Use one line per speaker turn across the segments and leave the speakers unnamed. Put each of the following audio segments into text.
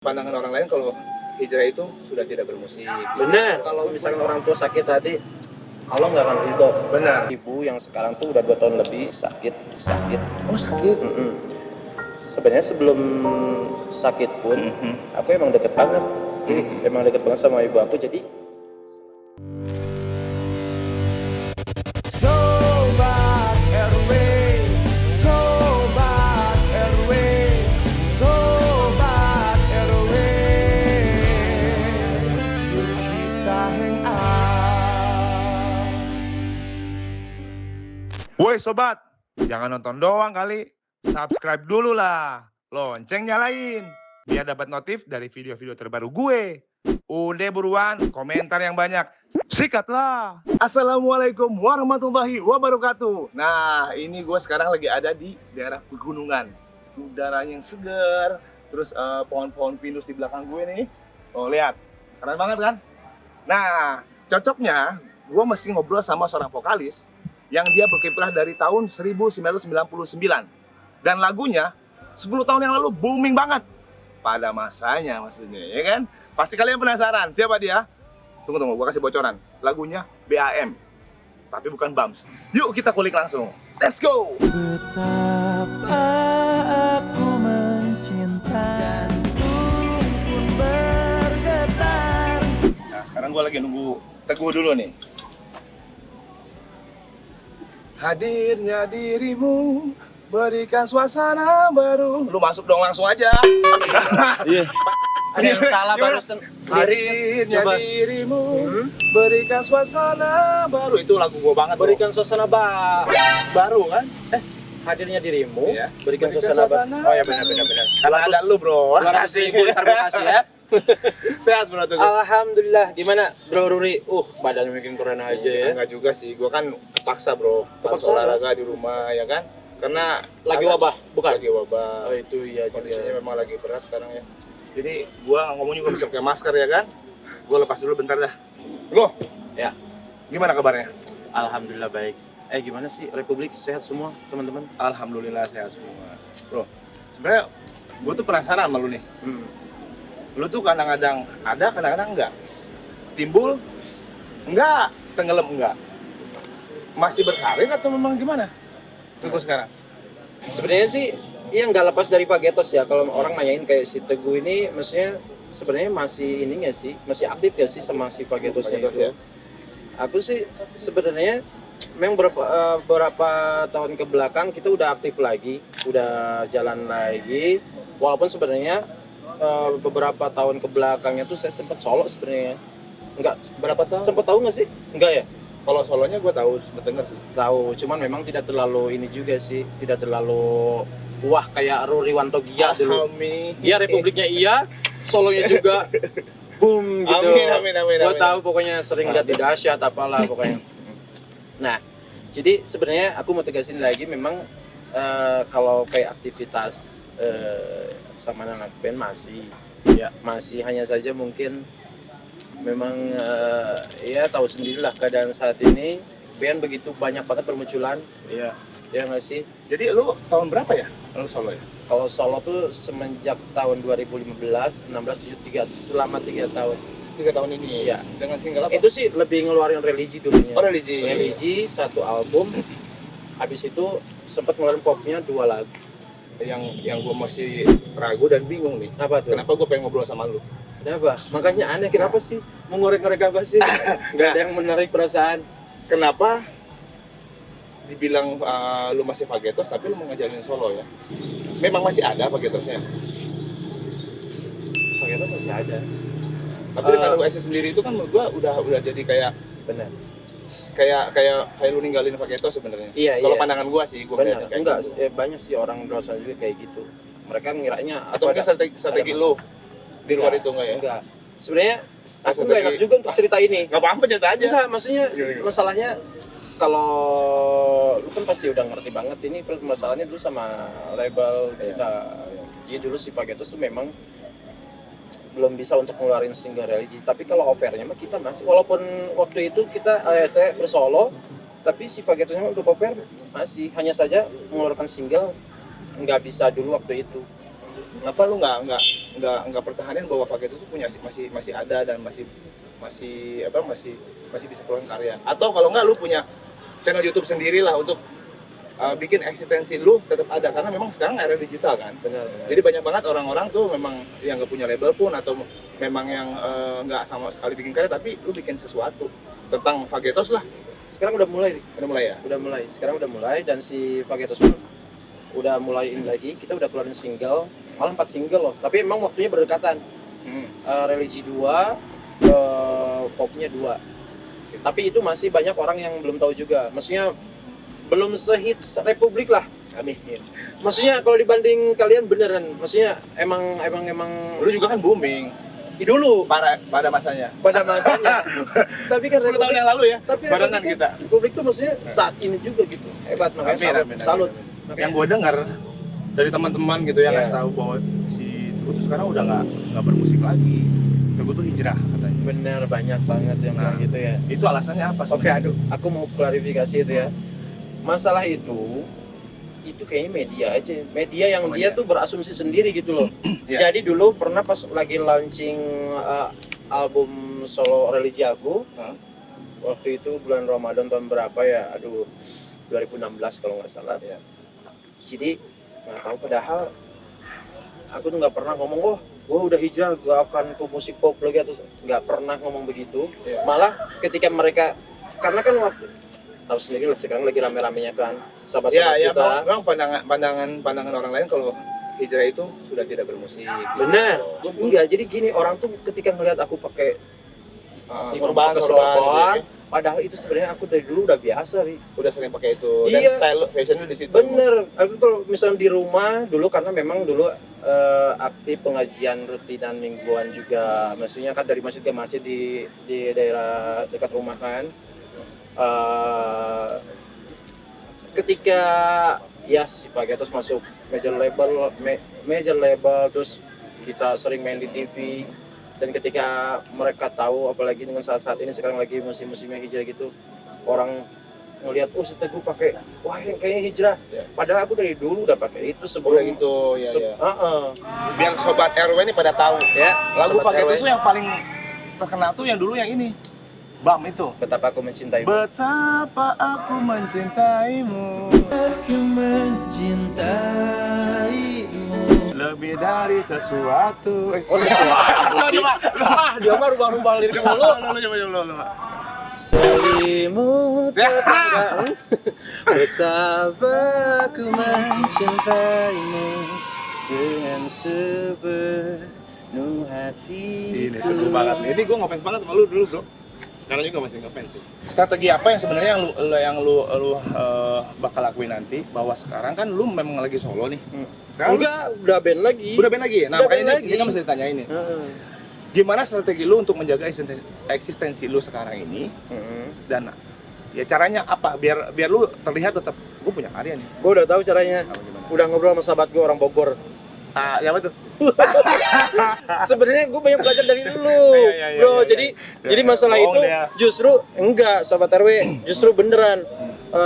Pandangan orang lain kalau hijrah itu sudah tidak bermusik.
Benar, kalau misalkan orang tua sakit tadi, Allah nggak akan ridho.
Benar.
Ibu yang sekarang tuh udah 2 tahun lebih sakit.
Oh sakit?
Sebenarnya sebelum sakit pun, aku emang deket banget. Jadi emang deket banget sama ibu aku. Jadi
Sobat RW, Sobat RW, Sobat RW, yuk kita hang out.
Woi sobat, jangan nonton doang kali. Subscribe dulu lah. Lonceng nyalain. Biar dapat notif dari video-video terbaru gue. Udah buruan, komentar yang banyak. Sikatlah. Assalamualaikum warahmatullahi wabarakatuh. Nah, ini gue sekarang lagi ada di daerah pegunungan. Udaranya yang segar. Terus pohon-pohon pinus di belakang gue nih. Oh, lihat. Keren banget kan? Nah, cocoknya gue mesti ngobrol sama seorang vokalis yang dia berkiprah dari tahun 1999. Dan lagunya 10 tahun yang lalu booming banget. Pada masanya maksudnya, ya kan? Pasti kalian penasaran, siapa dia? Tunggu, gue kasih bocoran. Lagunya BAM, tapi bukan BAMS. Yuk kita kulik langsung. Let's go!
Betapa aku mencinta, jantung pun bergetar.
Nah, sekarang gue lagi nunggu Teguh dulu nih. Hadirnya dirimu berikan suasana baru. Lu masuk dong langsung aja.
iya. Ada yang salah barusan.
Hadirnya
Coba.
dirimu berikan suasana baru. Itu lagu gue banget. Bro.
Berikan suasana baru kan? Hadirnya dirimu,
Iya.
berikan suasana baru. Oh ya benar.
Karena ada lu bro.
Luar biasa ibu, terima kasih ya.
Sehat bro Teguh.
Alhamdulillah. Gimana Bro Ruri? Badannya makin keren aja ya.
Enggak juga sih, gue kan kepaksa bro.
Kepaksa
Harus olahraga di rumah ya kan. Karena
Lagi wabah, bukan?
Lagi wabah.
Oh itu iya
Kondisinya
juga.
memang lagi berat sekarang ya. Jadi gua ngomong juga bisa pakai masker ya kan. Gua lepas dulu bentar dah. Go.
Ya.
Gimana kabarnya?
Alhamdulillah baik. Gimana sih Republik sehat semua teman-teman?
Alhamdulillah sehat semua. Bro, sebenarnya gua tuh penasaran sama lu nih. Lu tuh kadang-kadang ada, kadang-kadang enggak. Timbul enggak, tenggelam enggak. Masih berkarir atau memang gimana? Tunggu sekarang.
Sebenarnya sih yang nggak lepas dari Pak Getos ya. Kalau orang nanyain kayak si Teguh ini, maksudnya sebenarnya masih ini nggak sih, masih aktif nggak sih sama si Pak Getosnya
Pak Getos
itu?
ya?
Aku sih sebenarnya memang beberapa tahun ke belakang kita udah aktif lagi, udah jalan lagi. Walaupun sebenarnya beberapa tahun ke belakangnya tuh saya sempat solo sebenarnya. Enggak, berapa tahun? Sempat tahu nggak sih? Enggak ya?
Kalau solonya gua tahu, sempet denger sih.
Tahu, cuman memang tidak terlalu ini juga sih, tidak terlalu wah kayak Ruriwanto Gia dulu.
Amin.
Iya Republiknya iya, solonya juga boom gitu.
Amin.
Gua tahu pokoknya sering lihat di dahsyat apalah pokoknya. Nah, jadi sebenarnya aku mau tegasin lagi memang kalau kayak aktivitas sama anak band masih hanya saja mungkin memang ya tahu sendirilah keadaan saat ini band begitu banyak banget bermunculan. Iya. Ya nggak sih?
Jadi lu tahun berapa ya? Lu solo ya?
Kalau solo tuh semenjak tahun 2015, 16, 17, selama 3 tahun.
3 tahun ini.
Iya.
Dengan single apa?
Itu sih lebih ngeluarin religi dulunya.
Oh, religi.
Religi 1 album. Habis itu sempat ngeluarin popnya 2 lagu.
Yang gue masih ragu dan bingung nih.
Apa tuh?
Kenapa gue pengen ngobrol sama lu?
Kenapa? Makanya aneh, kenapa sih? Mau ngorek-ngorek apa sih? Gak ada yang menarik perasaan.
Kenapa dibilang lu masih Fagetos tapi lu mau ngejalin solo ya? Memang masih ada Fagetosnya.
Ternyata masih ada.
Tapi dengan lu sendiri itu kan menurut gua udah jadi kayak
Benar.
lu ninggalin Fagetos sebenarnya.
Iya,
Kalau
iya.
pandangan gua sih, gua
Benar.
ngeliatnya kayak
Enggak,
gitu.
banyak sih orang dosa juga kayak gitu. Mereka ngiranya
Atau mungkin strategi lu di luar itu enggak ya?
Enggak. Sebenarnya aku
Strategi-
nggak enak juga untuk cerita ini.
Enggak apa-apa, cerita aja.
Enggak, maksudnya
Gimana?
masalahnya kalau lu kan pasti udah ngerti banget ini masalahnya dulu sama label kita. Jadi dulu si Pagetos tuh memang belum bisa untuk ngeluarin single religi. Tapi kalau offernya mah kita masih, walaupun waktu itu kita saya bersolo, tapi si Pagetosnya untuk offer masih, hanya saja mengeluarkan single nggak bisa dulu waktu itu.
Kenapa lu nggak pertahanin bahwa Vagetos tuh masih ada dan masih bisa keluar karya? Atau kalau nggak lu punya channel YouTube sendiri lah untuk bikin eksistensi lu tetap ada, karena memang sekarang era digital kan.
Benar.
Jadi banyak banget orang-orang tuh memang yang nggak punya label pun atau memang yang nggak sama sekali bikin karya, tapi lu bikin sesuatu tentang Vagetos lah.
Sekarang udah mulai.
Ya.
Udah mulai. Sekarang udah mulai dan si Vagetos pun udah mulaiin lagi. Kita udah keluarin single, malah 4 single loh. Tapi emang waktunya berdekatan. Religi 2, popnya 2. Tapi itu masih banyak orang yang belum tahu juga. Maksudnya belum sehits Republik lah.
Amin.
Maksudnya kalau dibanding kalian beneran, maksudnya emang
Lu juga kan booming
dulu
pada masanya.
pada masanya. Tapi kan
10 tahun yang lalu ya.
tapi
Barengan
Republik
kita.
Republik tuh maksudnya saat ini juga gitu. Hebat, makanya salut. Makanya-
Yang gue dengar dari teman-teman gitu yang
Iya.
ngasih tahu bahwa si Teguh tuh sekarang udah nggak bermusik lagi. Teguh tuh hijrah katanya.
bener, banyak banget yang bilang gitu ya.
Itu alasannya apa?
Oke, aduh, aku mau klarifikasi itu ya. Masalah itu kayaknya media aja. Media yang dia tuh berasumsi sendiri gitu loh.
Iya.
Jadi dulu pernah pas lagi launching album solo religi aku, waktu itu bulan Ramadan tahun berapa ya? Aduh, 2016 kalau nggak salah.
Iya.
Jadi nggak tahu, padahal aku tuh nggak pernah ngomong, oh gue udah hijrah, gue akan ke musik pop lagi, atau nggak pernah ngomong begitu.
Iya.
Malah ketika mereka, karena kan waktu tahu sendiri lah, sekarang lagi rame-ramenya kan sahabat-sahabat
Ya,
kita.
memang pandangan orang lain kalau hijrah itu sudah tidak bermusik.
Benar, enggak. Jadi gini, orang tuh ketika ngelihat aku pakai
Sorban,
sorban, padahal itu sebenarnya aku dari dulu udah biasa, Ri.
udah sering pakai itu. Dan
Iya.
style fashionnya di situ.
Bener, aku kalau misalnya di rumah dulu, karena memang dulu aktif pengajian rutinan mingguan juga, maksudnya kan dari masjid ke masjid di daerah dekat rumah kan. Ketika ya si Vagetos masuk major label, terus kita sering main di TV, dan ketika mereka tahu, apalagi dengan saat ini sekarang lagi musim-musimnya hijrah gitu, orang ngelihat, oh si Teguh pakai, wah yang kayaknya hijrah.
Ya.
Padahal aku dari dulu udah pakai itu
Udah
sebelum
gitu, ya. Biar sobat RW ini pada tahu.
ya.
Lagu
Sobat
Vagetos
RW,
tuh yang paling terkenal tuh yang dulu yang ini. Bam itu.
betapa aku mencintaimu.
Betapa aku mencintaimu
Aku mencintaimu
lebih dari sesuatu.
Oh sesuatu sih. Dia mah rubah-rubah lirik mulu.
Lu.
Selimut tetangga, betapa aku mencintaimu dengan sepenuh hatiku.
Ini teguh banget nih. Ini gue ngefans banget sama lu dulu, bro. Sekarang juga masih ngefans sih. Strategi apa yang sebenarnya yang lu bakal lakuin nanti? Bahwa sekarang kan lu memang lagi solo nih. Sekarang
Enggak, udah band lagi.
udah band lagi. Nah,
Udah
makanya
band
ini kan mesti ditanyain nih.
Heeh.
Gimana strategi lu untuk menjaga eksistensi lu sekarang ini? Dan ya caranya apa biar lu terlihat tetap gue punya karya nih.
Gue udah tahu caranya.
Apa gimana?
Udah ngobrol sama sahabat gue orang Bogor.
Ya betul.
Sebenarnya gue banyak belajar dari lu,
Iya,
bro.
iya.
Jadi masalah
Bohong
itu
dia.
justru enggak, sahabat RW, justru beneran.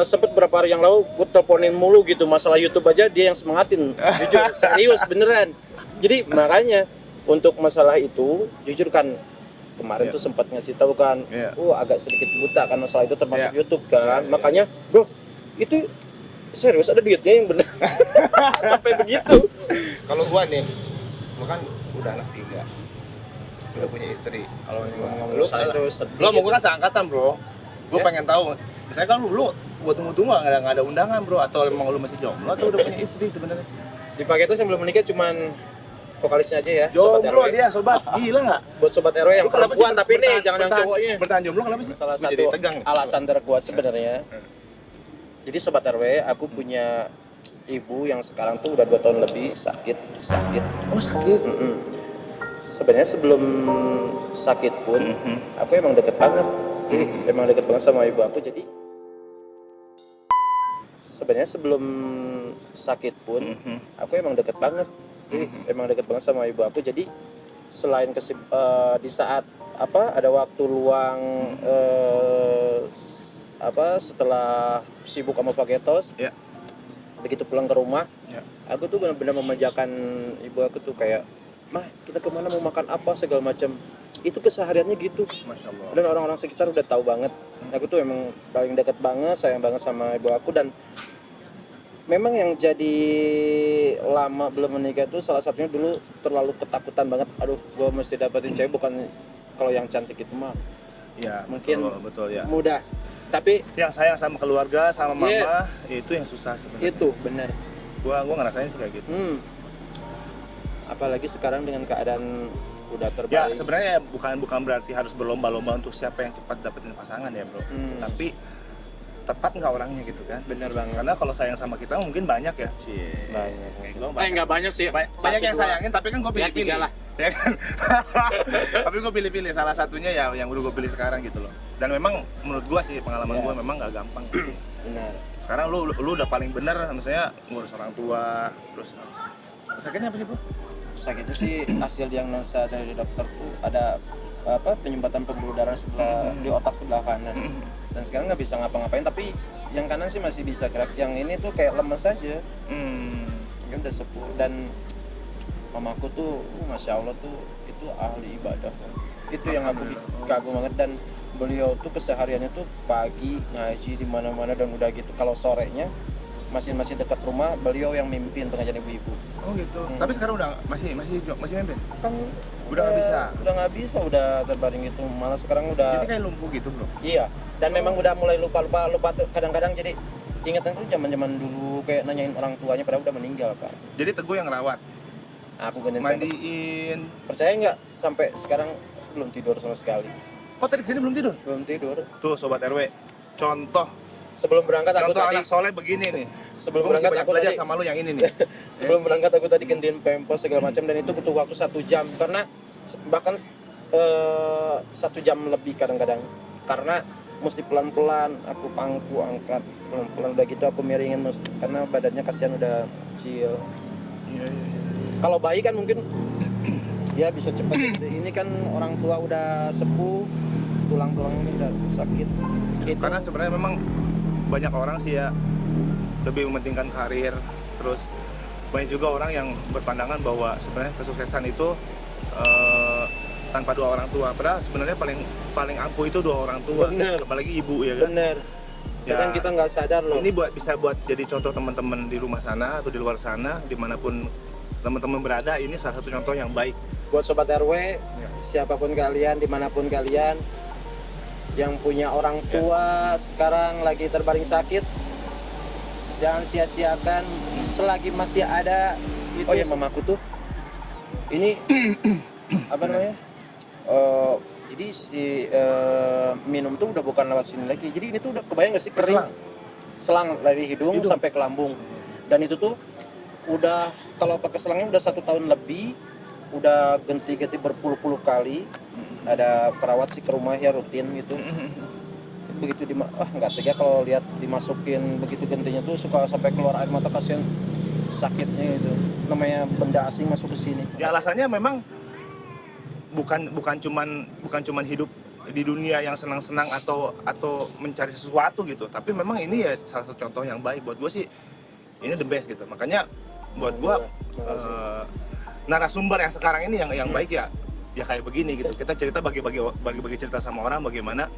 Sempet beberapa hari yang lalu gue teleponin mulu gitu, masalah YouTube aja dia yang semangatin. Jujur, serius beneran. Jadi makanya untuk masalah itu, jujur kan kemarin tuh sempat ngasih tahu kan,
Iya.
agak sedikit buta kan masalah itu termasuk
Iya.
YouTube kan.
Iya.
Makanya, bro, itu serius ada duitnya yang bener. Sampai begitu.
Kalau gua nih, gua kan udah anak 3. Udah punya istri. Kalau
Ngomong-ngomong
lu
masalah
kan
itu sedih.
lu mau gua kan seangkatan, bro. Gua
Ya?
pengen tahu. Misalnya kan lu gua tunggu-tunggu nggak ada undangan, bro, atau emang lu masih jomblo atau udah punya istri sebenarnya?
Di Vagetos yang belum menikah cuman vokalisnya aja ya, Sobat
Jomblo
RW.
dia, sobat. Gila nggak?
Buat Sobat RW yang
Lu kenapa
perempuan
sih
tapi nih jangan yang cowoknya.
Bertahan jomblo kenapa sih?
Salah
Gua
satu
jadi tegang nih.
alasan terkuat sebenarnya. Jadi Sobat RW, aku punya ibu yang sekarang tuh udah 2 tahun lebih sakit.
Oh, sakit.
Sebenarnya sebelum sakit pun aku emang deket banget. Jadi emang deket banget sama ibu aku. Jadi sebenarnya sebelum sakit pun aku emang deket banget. Jadi emang deket banget sama ibu aku. Jadi selain di saat ada waktu luang setelah sibuk sama Vagetos,
Ya.
begitu pulang ke rumah,
Ya.
aku tuh benar-benar memanjakan ibu aku tuh kayak, mah kita kemana mau makan apa segala macam. Itu kesehariannya gitu.
Masya Allah.
Dan orang-orang sekitar udah tahu banget. Aku tuh emang paling dekat banget, sayang banget sama ibu aku. Dan memang yang jadi lama belum menikah tuh salah satunya dulu terlalu ketakutan banget. Aduh, gue mesti dapetin cewek bukan kalau yang cantik itu mah
Ya,
mungkin
betul ya.
mudah. Tapi
Yang sayang sama keluarga, sama mama,
Yes.
itu yang susah sebenarnya.
itu benar.
Gua ngerasain sih kayak gitu.
Apalagi sekarang dengan keadaan udah
Ya
terbalik.
sebenarnya bukan berarti harus berlomba-lomba untuk siapa yang cepat dapetin pasangan ya bro. Tapi tepat nggak orangnya gitu kan?
Bener banget.
Karena kalau sayang sama kita mungkin banyak ya.
Banyak.
Kayak gua
Nggak banyak sih.
banyak yang sayangin tapi kan gue
Ya,
pilih-pilih
tiga lah.
ya kan. Tapi gue pilih-pilih salah satunya ya yang udah gue pilih sekarang gitu loh. Dan memang menurut gue sih pengalaman gue memang nggak gampang.
Benar.
Sekarang lu udah paling bener misalnya ngurus orang tua terus sakitnya apa sih bro?
Sakitnya sih hasil diagnosa dari dokter tuh ada penyumbatan pembuluh darah di otak sebelah kanan. Dan sekarang nggak bisa ngapa-ngapain, tapi yang kanan sih masih bisa gerak. Yang ini tuh kayak lemes aja. Mungkin udah sepuh. Dan mamaku tuh masya Allah tuh itu ahli ibadah. Itu yang aku kagum banget. Dan beliau tuh kesehariannya tuh pagi ngaji di mana-mana dan udah gitu. Kalau sorenya masih dekat rumah, beliau yang mimpin pengajian ibu-ibu.
Oh gitu. Tapi sekarang udah masih mimpin.
Kan
Udah nggak bisa.
Udah nggak bisa, udah terbaring gitu. Malah sekarang udah.
Jadi kayak lumpuh gitu bro.
Iya. Dan memang udah mulai lupa tuh kadang-kadang. Jadi ingatan tuh zaman dulu kayak nanyain orang tuanya padahal udah meninggal kan.
Jadi Teguh yang rawat,
Aku gantiin
mandiin.
Percaya nggak sampai sekarang belum tidur sama sekali.
Oh tadi di sini belum tidur?
Belum tidur.
Tuh sobat RW, contoh
Sebelum berangkat aku tadi.
anak soleh begini nih.
Sebelum
Gua mesti
berangkat
banyak
aku
belajar
tadi.
sama lu yang ini nih.
Sebelum berangkat aku tadi gantiin pempos segala macam dan itu butuh waktu 1 jam karena bahkan 1 jam lebih kadang-kadang karena mesti pelan-pelan aku pangku angkat pelan-pelan udah gitu aku miringin karena badannya kasihan udah kecil.
Iya.
Kalau bayi kan mungkin ya bisa cepat gitu. Ini kan orang tua udah sepuh, tulang-tulangnya udah sakit. Itu
Karena sebenarnya memang banyak orang sih ya lebih mementingkan karir, terus banyak juga orang yang berpandangan bahwa sebenarnya kesuksesan itu tanpa dua orang tua. Padahal sebenarnya paling ampuh itu dua orang tua.
Bener.
Apalagi ibu ya kan.
bener.
Ya,
Kadang kita nggak sadar loh.
Ini bisa buat jadi contoh teman-teman di rumah sana atau di luar sana, dimanapun teman-teman berada, ini salah satu contoh yang baik.
Buat sobat RW,
Ya.
siapapun kalian, dimanapun kalian yang punya orang tua sekarang lagi terbaring sakit, jangan sia-siakan selagi masih ada. Oh ya mamaku tuh ini apa namanya? Jadi si minum tuh udah bukan lewat sini lagi. Jadi ini tuh udah kebayang nggak sih kering? Selang dari hidung sampai ke lambung. Dan itu tuh udah kalau pakai selangnya udah 1 tahun lebih, udah ganti-ganti berpuluh-puluh kali. Ada perawat sih ke rumah ya rutin gitu. Begitu nggak tega kalau lihat dimasukin begitu gantinya tuh suka sampai keluar air mata, kasihan sakitnya itu. Namanya benda asing masuk ke sini.
Ya alasannya memang bukan cuman hidup di dunia yang senang-senang atau mencari sesuatu gitu, tapi memang ini ya salah satu contoh yang baik buat gue sih. Ini the best gitu. Makanya buat gue narasumber yang sekarang ini yang baik ya kayak begini gitu. Kita cerita bagi cerita sama orang bagaimana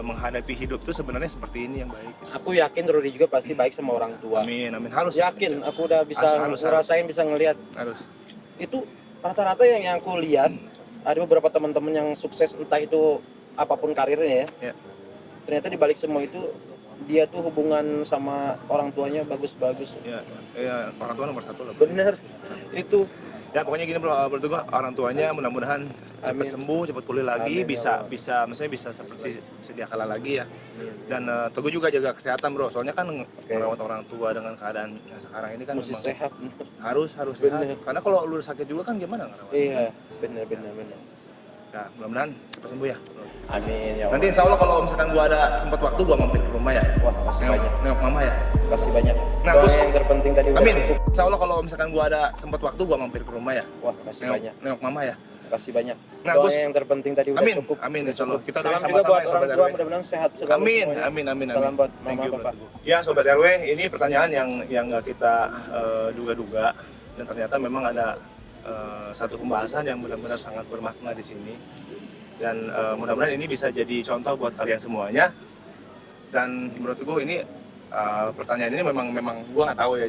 menghadapi hidup tuh sebenarnya seperti ini yang baik.
Aku yakin Rudy juga pasti baik sama orang tua.
Amin harus.
Yakin, aku udah bisa
Harus.
ngerasain, bisa ngelihat.
Harus.
Itu rata-rata yang aku lihat, ada beberapa teman-teman yang sukses entah itu apapun karirnya ya. Ternyata di balik semua itu dia tuh hubungan sama orang tuanya bagus-bagus.
Ya orang tua nomor 1 lah.
Bener. Itu
Ya pokoknya gini bro, bertugas orang tuanya mudah-mudahan cepat sembuh, cepat pulih lagi,
Amin,
bisa
ya
maksudnya bisa seperti sedia kala lagi ya. Dan Teguh juga jaga kesehatan bro, soalnya kan merawat orang tua dengan keadaan yang sekarang ini kan
mesti
memang
sehat.
harus sehat.
Bener.
Karena kalau lu sakit juga kan gimana ngerawat?
Iya, bener.
Ya mudah-mudahan cepat sembuh ya.
Amin ya Allah.
Nanti insya Allah kalau misalkan gua ada sempat waktu gua mampir ke rumah ya.
Wah, masih banyak.
Nengok mama ya.
Masih banyak.
Nah,
Doa
Gus.
yang terpenting tadi udah
Amin.
cukup.
Insya Allah kalau misalkan gua ada sempat waktu gua mampir ke rumah ya.
Wah, masih banyak.
Nengok mama ya.
Makasih banyak.
Nah,
Doanya
Gus,
yang terpenting tadi udah
amin,
cukup.
amin,
Udah
insya Allah.
cukup.
Kita
Salam
doain
juga
sama-sama
buat
ya,
orang
Sobat
tua,
RW.
mudah-mudahan sehat selalu
Amin,
semuanya.
amin, amin,
Salam
amin.
buat
Thank
mama
you,
papa.
Bro. Ya, Sobat RW, ini pertanyaan yang nggak kita duga-duga, dan ternyata memang ada satu pembahasan yang benar-benar sangat bermakna di sini. Dan mudah-mudahan ini bisa jadi contoh buat kalian semuanya. Dan menurut gue ini pertanyaan ini memang gue nggak tahu ya,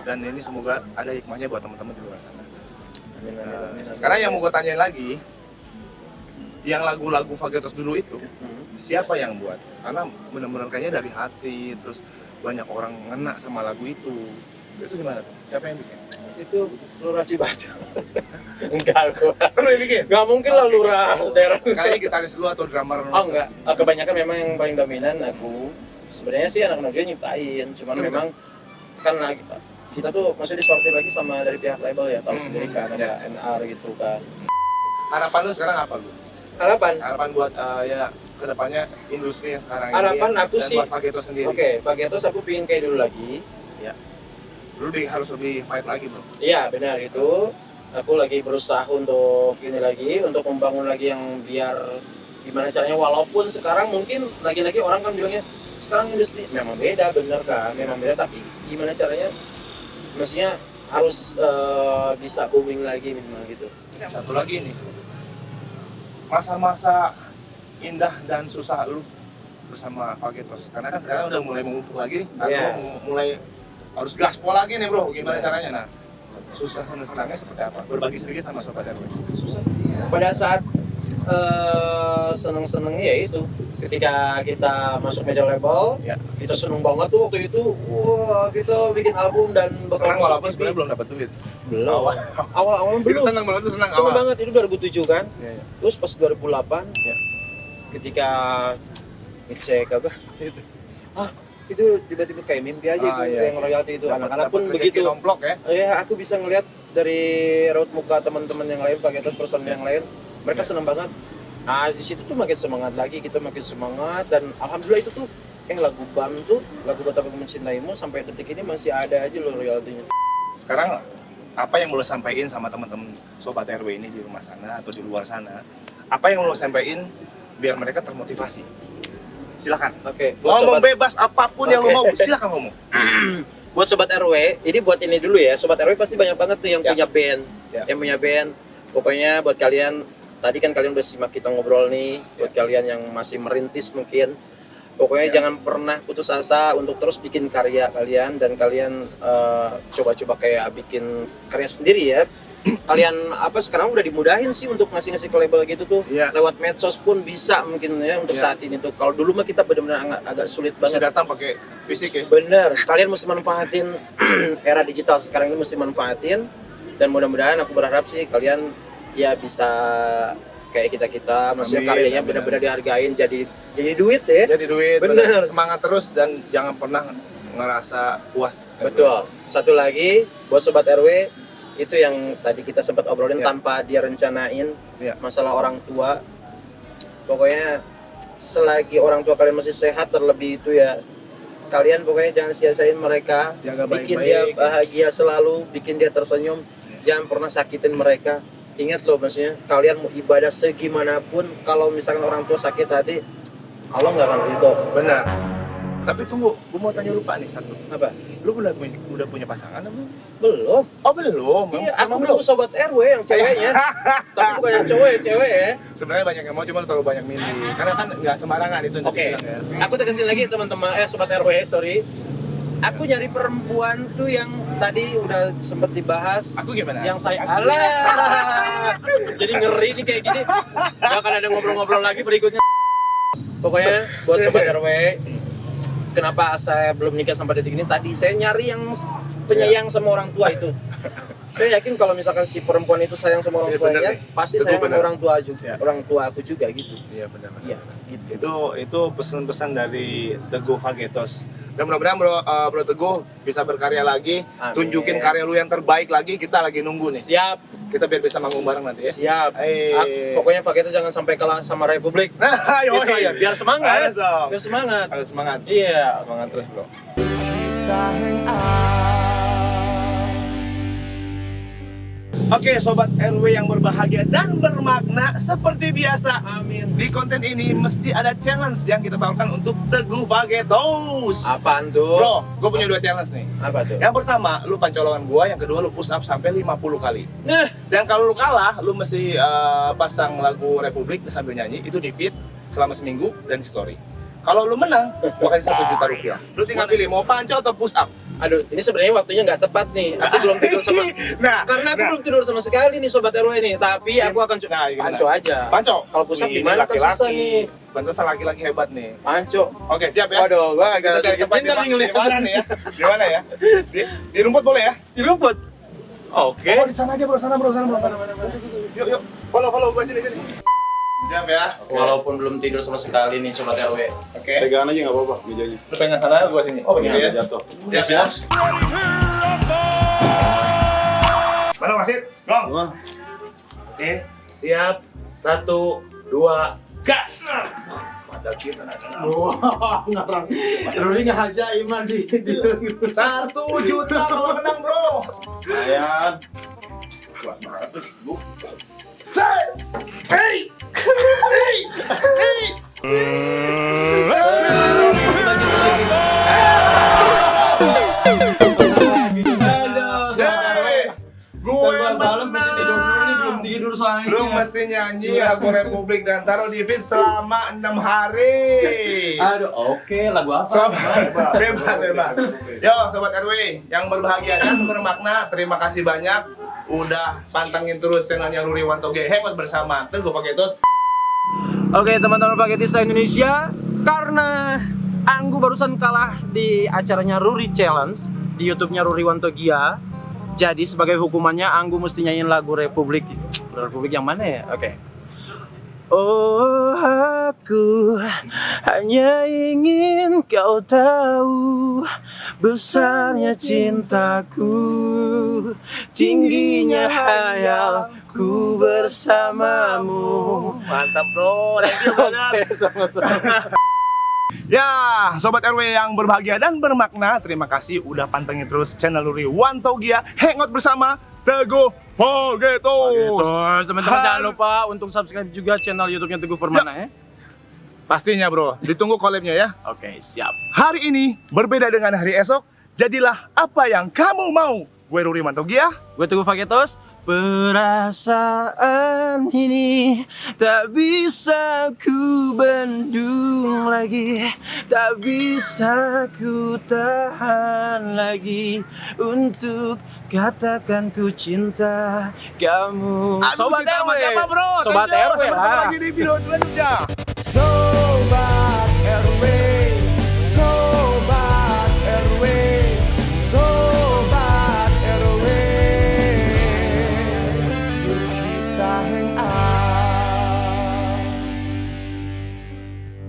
dan ini semoga ada hikmahnya buat teman-teman di luar sana.
Amin, amin, amin, amin.
Sekarang yang mau gue tanyain lagi, yang lagu-lagu Fagetos dulu itu siapa yang buat? Karena benar-benar kayaknya dari hati, terus banyak orang ngena sama lagu itu. Itu gimana tuh? Siapa yang bikin?
Itu Lurah Cibaca. Enggak, gua.
Lu yang bikin?
Nggak mungkin lah Lurah daerah.
Kayaknya gitaris dulu atau drummer?
Oh enggak, kebanyakan memang yang paling dominan aku. Sebenarnya sih anak-anak dia nyiptain, cuman
Betul.
memang kan lagi kita tuh maksudnya disortir lagi sama dari pihak label ya, tahu sendiri kan
ya.
ada NR gitu kan.
Harapan lu sekarang apa lu?
Harapan?
Harapan buat ya kedepannya industri yang sekarang
Harapan
ini
aku
dan
sih-
buat Fagetos sendiri.
Oke, Fagetos aku pingin kayak dulu lagi.
Lu harus lebih fight lagi, Bro.
Iya benar itu. Aku lagi berusaha untuk ini lagi, untuk membangun lagi yang biar gimana caranya. Walaupun sekarang mungkin lagi-lagi orang kan bilangnya sekarang industri memang beda, bener kan? Memang beda. Tapi gimana caranya? Mestinya harus bisa booming lagi minimal gitu.
Satu lagi nih, masa-masa indah dan susah lu bersama Fagetos. Karena kan sekarang udah mulai mengumpul lagi,
Iya.
mulai harus gaspol lagi nih, Bro. Gimana caranya? Nah, susah dan senangnya seperti apa? Berbagi sedikit sama Sobat RW.
Susah sih. Pada saat seneng-senengnya ya itu ketika kita masuk major label,
Ya.
kita seneng banget tuh waktu itu. Wah, kita bikin album dan bakal
Senang
masuk
walaupun
TV.
sebenarnya belum dapat duit.
Belum.
Awal.
Awal-awal
Itu
belum.
senang banget, itu senang
Seneng
awal.
banget itu 2007 kan.
Iya, iya.
Terus pas 2008
Ya.
ketika ngecek apa itu, itu tiba-tiba kayak mimpi aja
Ah,
itu
iya,
yang
iya.
royalti itu. Anak-anak
Dapat
pun
rezeki
begitu.
nomplok ya.
Ya aku bisa ngeliat dari raut muka teman-teman yang lain, Fagetos personil yang lain, mereka seneng banget. Nah di situ tuh makin semangat lagi, kita makin semangat, dan alhamdulillah itu tuh lagu BAM tuh, lagu Betapa Aku Mencintaimu sampai detik ini masih ada aja loh royaltinya.
Sekarang apa yang lo sampaikan sama teman-teman Sobat RW ini di rumah sana atau di luar sana? Apa yang lo sampaikan biar mereka termotivasi? Silakan.
Oke,
Ngomong bebas apapun yang lo
Oke.
mau, silakan ngomong.
buat Sobat RW, ini buat ini dulu ya. Sobat RW pasti banyak banget tuh yang
Ya.
punya band,
Ya.
yang punya band. Pokoknya buat kalian, tadi kan kalian udah simak kita ngobrol nih. Buat kalian yang masih merintis mungkin, pokoknya
Ya.
jangan pernah putus asa untuk terus bikin karya kalian, dan kalian coba-coba kayak bikin karya sendiri ya. Kalian sekarang udah dimudahin sih untuk ngasih ke label gitu tuh.
Iya.
Lewat medsos pun bisa mungkin ya untuk
Iya.
saat ini tuh. Kalau dulu mah kita benar-benar agak sulit
Bisa
banget.
datang pakai fisik ya.
Bener, kalian mesti manfaatin era digital sekarang ini, mesti manfaatin. Dan mudah-mudahan aku berharap sih kalian ya bisa kayak kita, maksudnya
Amin,
karyanya
amin,
benar-benar dihargain, jadi duit ya.
Jadi duit,
Bener.
semangat terus dan jangan pernah ngerasa puas.
Betul. Satu lagi buat Sobat RW, itu yang tadi kita sempat obrolin
Ya.
tanpa dia rencanain,
Ya.
masalah orang tua. Pokoknya selagi orang tua kalian masih sehat, terlebih itu ya, kalian pokoknya jangan sia-siain mereka,
Jaga
bikin
baik-baik.
dia bahagia selalu, bikin dia tersenyum, jangan pernah sakitin mereka. Ingat loh, maksudnya kalian mau ibadah segimanapun, kalau misalkan orang tua sakit hati, Allah nggak akan ridho.
Benar. Tapi tunggu, gue mau tanya lupa nih satu.
Apa?
Lu udah punya pasangan belum?
Belum.
Oh belum.
Iya, aku belum Sobat RW yang ceweknya. Tapi bukan yang cowok ya, cewek ya.
Sebenarnya banyak yang mau, cuma terlalu banyak milih. Karena kan nggak sembarangan itu yang
Oke,
dibilang ya.
aku tegasin lagi teman-teman, Sobat RW, sorry. Aku nyari perempuan tuh yang tadi udah sempet dibahas,
Aku gimana?
yang saya alah. Jadi ngeri nih kayak gini. Gak akan ada ngobrol-ngobrol lagi berikutnya. Pokoknya buat Sobat RW, kenapa saya belum nikah sampai detik ini? Tadi saya nyari yang penyayang sama orang tua itu. Saya yakin kalau misalkan si perempuan itu sayang sama orang
Iya, bener
tuanya,
nih.
pasti
Itu
sayang sama
bener.
orang tua juga,
Ya.
orang tua aku juga gitu.
Iya benar.
Iya, gitu.
Itu pesan-pesan dari Teguh Fagetos.
Dan mudah-mudahan bro Teguh bisa berkarya lagi,
Amin.
tunjukin karya lu yang terbaik lagi. Kita lagi nunggu nih.
Siap.
Kita biar bisa manggung bareng nanti ya.
Siap. Pokoknya Fagetos jangan sampai kalah sama Republik.
Nah,
Gitu ya, biar semangat.
Harus dong.
Biar semangat.
Harus semangat.
Iya.
Semangat terus bro.
Kita hang out.
Oke, Sobat RW yang berbahagia dan bermakna, seperti biasa
Amin.
di konten ini mesti ada challenge yang kita tawarkan untuk Teguh Fagetos.
Apaan tuh?
Bro, gue punya 2 challenge nih.
Apa tuh?
Yang pertama, lu pancolongan gua, yang kedua lu push up sampai 50 kali.
Nah,
Dan kalau lu kalah, lu mesti pasang lagu Republik sambil nyanyi, itu di feed selama seminggu dan di story. Kalau lu menang, gua kasih 1 juta rupiah. Lu tinggal pilih mau pancol atau push up.
aduh, ini sebenarnya waktunya nggak tepat nih. Aku belum tidur sama
Nah,
karena aku belum tidur sama sekali nih Sobat RW nih. Tapi aku akan
Nah, gimana?
panco aja.
Panco.
Kalau push up
Ini
gimana kan susah nih.
Pantesan laki-laki hebat nih.
Panco.
Oke, siap ya.
Waduh, gua
Kita
agak
cari tempat
pintar nih
di
ngeliat.
mana nih ya? Di mana ya? Di rumput boleh ya?
Di rumput. Oke.
Oh, di sana aja bro, sana bro. Yuk, follow gua sini. Siap ya.
Walaupun belum tidur sama sekali nih Sobat RW.
Oke.
Pegangan aja nggak apa-apa mejanya.
Lu pengen sana, gua sini.
Oh, begitu ya.
Jatuh.
Siap ya. Mana wasit? Gong.
Gimana?
Oke, siap. 1, 2, gas!
Padahal kita
Wah, ngarang. Ruri ngaja Iman di
1 juta kalau menang bro.
Ayan.
Gue malam
mesti tidur dulu nih, belum tidur soalnya.
Lu mesti nyanyi lagu Republik dan taruh di feed selama 6 hari.
Aduh, oke, lagu apa?
Sobat, hebat. Yo, Sobat RW yang berbahagia dan bermakna, terima kasih banyak udah pantengin terus channelnya Ruri Wantoge Hebat bersama Teguh Fagetos.
Oke, teman-teman Fagetista Indonesia, karena Anggu barusan kalah di acaranya Ruri Challenge di YouTube-nya Ruri Wantogia. Jadi sebagai hukumannya Anggu mesti nyanyiin lagu Republik. Republik yang mana ya? Oke. Oh, aku hanya ingin kau tahu besarnya cintaku, tingginya hayalku bersamamu.
Mantap bro, thank you brother. Ya, Sobat RW yang berbahagia dan bermakna, terima kasih udah pantengin terus channel Ruri Wantogia Hangout bersama Teguh Fagetos.
Terus teman-teman jangan lupa untuk subscribe juga channel YouTube-nya Teguh Permana ya.
Pastinya bro, ditunggu collab-nya ya.
Oke, siap.
Hari ini berbeda dengan hari esok, jadilah apa yang kamu mau. Gue Ruri Wantogia.
Gue Teguh Fagetos. Perasaan ini tak bisa ku bendung lagi, tak bisa ku tahan lagi untuk katakan ku cinta kamu.
Sobat RW siapa bro?
Sobat
Thank you.
RW
Sampai ketemu
lah.
lagi di video selanjutnya.
Sobat RW, Sobat